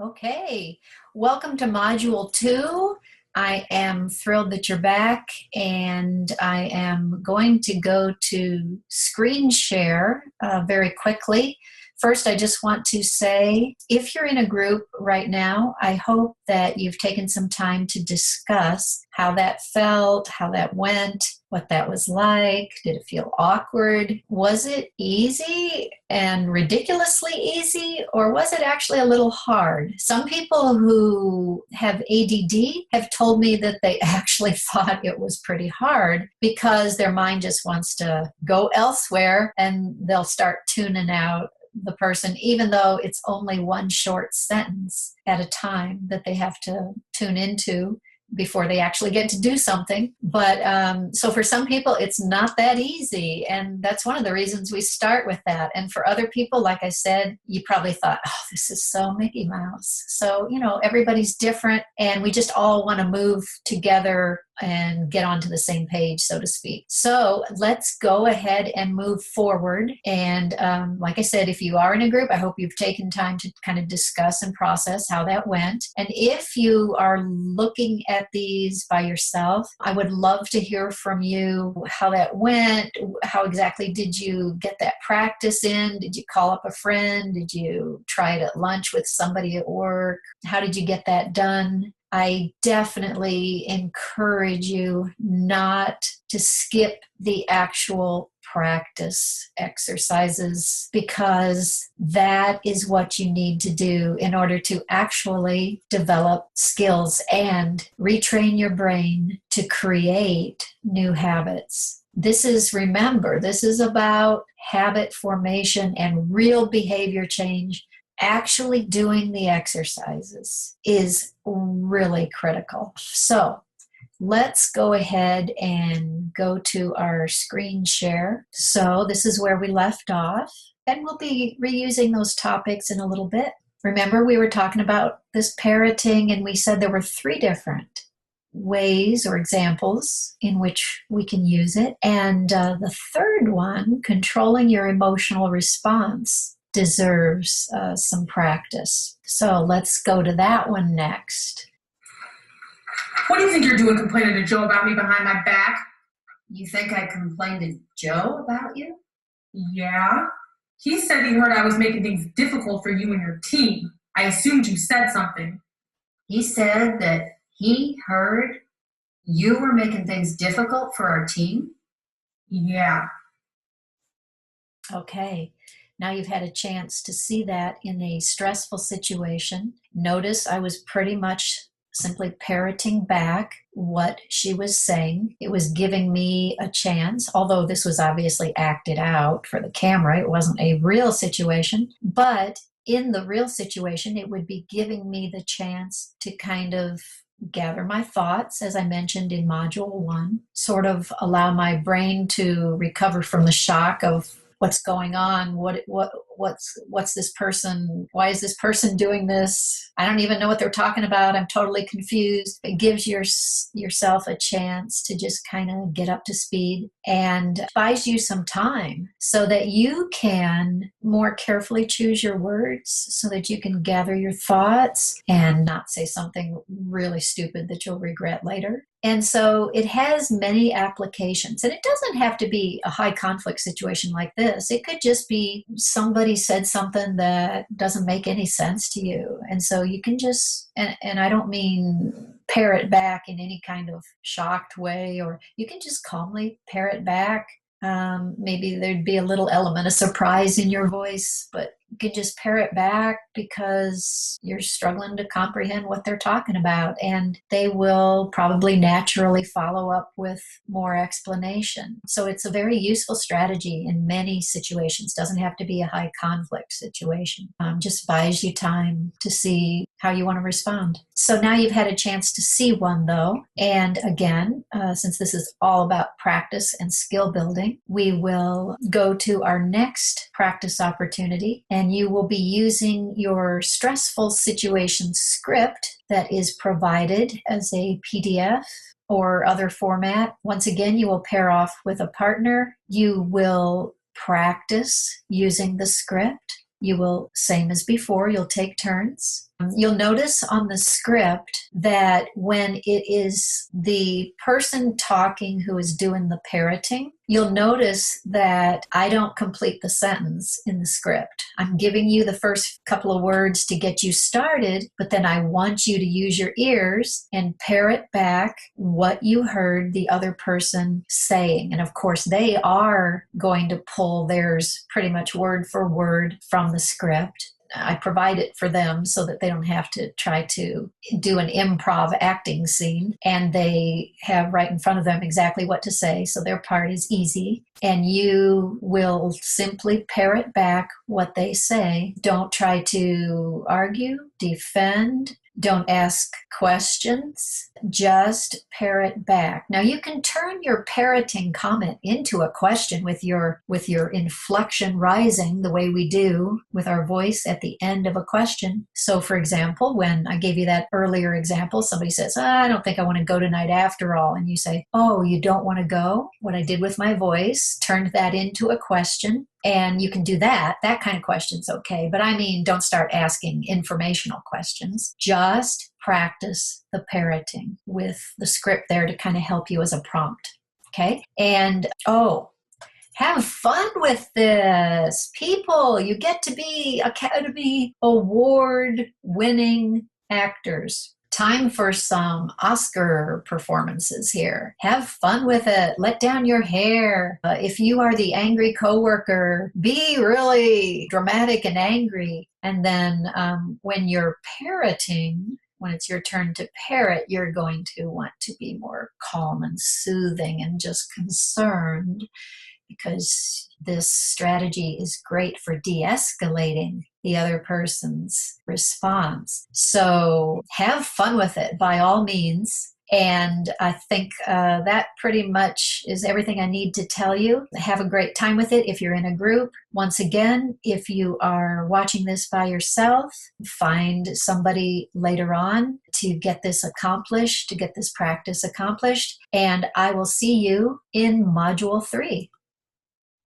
Okay, welcome to Module 2. I am thrilled that you're back, and I am going to go to screen share very quickly. First, I just want to say, if you're in a group right now, I hope that you've taken some time to discuss how that felt, how that went, what that was like. Did it feel awkward? Was it easy and ridiculously easy, or was it actually a little hard? Some people who have ADD have told me that they actually thought it was pretty hard because their mind just wants to go elsewhere and they'll start tuning out the person, even though it's only one short sentence at a time that they have to tune into before they actually get to do something. But so for some people, it's not that easy. And that's one of the reasons we start with that. And for other people, like I said, you probably thought, oh, this is so Mickey Mouse. So, everybody's different, and we just all want to move together and get onto the same page, so to speak. So let's go ahead and move forward. And like I said, if you are in a group, I hope you've taken time to kind of discuss and process how that went. And if you are looking at these by yourself, I would love to hear from you how that went. How exactly did you get that practice in? Did you call up a friend? Did you try it at lunch with somebody at work? How did you get that done? I definitely encourage you not to skip the actual practice exercises, because that is what you need to do in order to actually develop skills and retrain your brain to create new habits. Remember, this is about habit formation and real behavior change. Actually doing the exercises is really critical. So let's go ahead and go to our screen share. So this is where we left off, and we'll be reusing those topics in a little bit. Remember, we were talking about this parroting, and we said there were 3 different ways or examples in which we can use it. And the third one, controlling your emotional response, deserves some practice. So let's go to that one next. What do you think you're doing complaining to Joe about me behind my back? You think I complained to Joe about you? Yeah. He said he heard I was making things difficult for you and your team. I assumed you said something. He said that he heard you were making things difficult for our team? Yeah. Okay. Now you've had a chance to see that in a stressful situation. Notice I was pretty much simply parroting back what she was saying. It was giving me a chance, although this was obviously acted out for the camera. It wasn't a real situation, but in the real situation, it would be giving me the chance to kind of gather my thoughts, as I mentioned in Module 1, sort of allow my brain to recover from the shock of what's going on, what's this person, why is this person doing this? I don't even know what they're talking about. I'm totally confused. It gives yourself a chance to just kind of get up to speed, and buys you some time so that you can more carefully choose your words, so that you can gather your thoughts and not say something really stupid that you'll regret later. And so it has many applications. And it doesn't have to be a high conflict situation like this. It could just be somebody said something that doesn't make any sense to you. And so you can just, and I don't mean parrot back in any kind of shocked way, or you can just calmly parrot back. Maybe there'd be a little element of surprise in your voice, but you can just parrot back because you're struggling to comprehend what they're talking about, and they will probably naturally follow up with more explanation. So it's a very useful strategy in many situations. Doesn't have to be a high conflict situation. Just buys you time to see how you want to respond. So now you've had a chance to see one, though. And again, since this is all about practice and skill building, we will go to our next practice opportunity, and you will be using your stressful situation script that is provided as a PDF or other format. Once again, you will pair off with a partner. You will practice using the script. You will, same as before, you'll take turns. You'll notice on the script that when it is the person talking who is doing the parroting, you'll notice that I don't complete the sentence in the script. I'm giving you the first couple of words to get you started, but then I want you to use your ears and parrot back what you heard the other person saying. And of course, they are going to pull theirs pretty much word for word from the script. I provide it for them so that they don't have to try to do an improv acting scene, and they have right in front of them exactly what to say, so their part is easy. And you will simply parrot back what they say. Don't try to argue, defend, don't ask questions, just parrot back. Now you can turn your parroting comment into a question with your inflection rising the way we do with our voice at the end of a question. So for example, when I gave you that earlier example, somebody says, I don't think I want to go tonight after all. And you say, oh, you don't want to go? What I did with my voice, turned that into a question. And you can do that. That kind of question's okay. But I mean, don't start asking informational questions. Just practice the parroting with the script there to kind of help you as a prompt. Okay? And have fun with this. People, you get to be Academy Award winning actors. Time for some Oscar performances here. Have fun with it. Let down your hair. If you are the angry coworker, be really dramatic and angry. And then when you're parroting, when it's your turn to parrot, you're going to want to be more calm and soothing and just concerned, because this strategy is great for de-escalating the other person's response. So have fun with it by all means. And I think that pretty much is everything I need to tell you. Have a great time with it if you're in a group. Once again, if you are watching this by yourself, find somebody later on to get this accomplished, to get this practice accomplished. And I will see you in Module 3.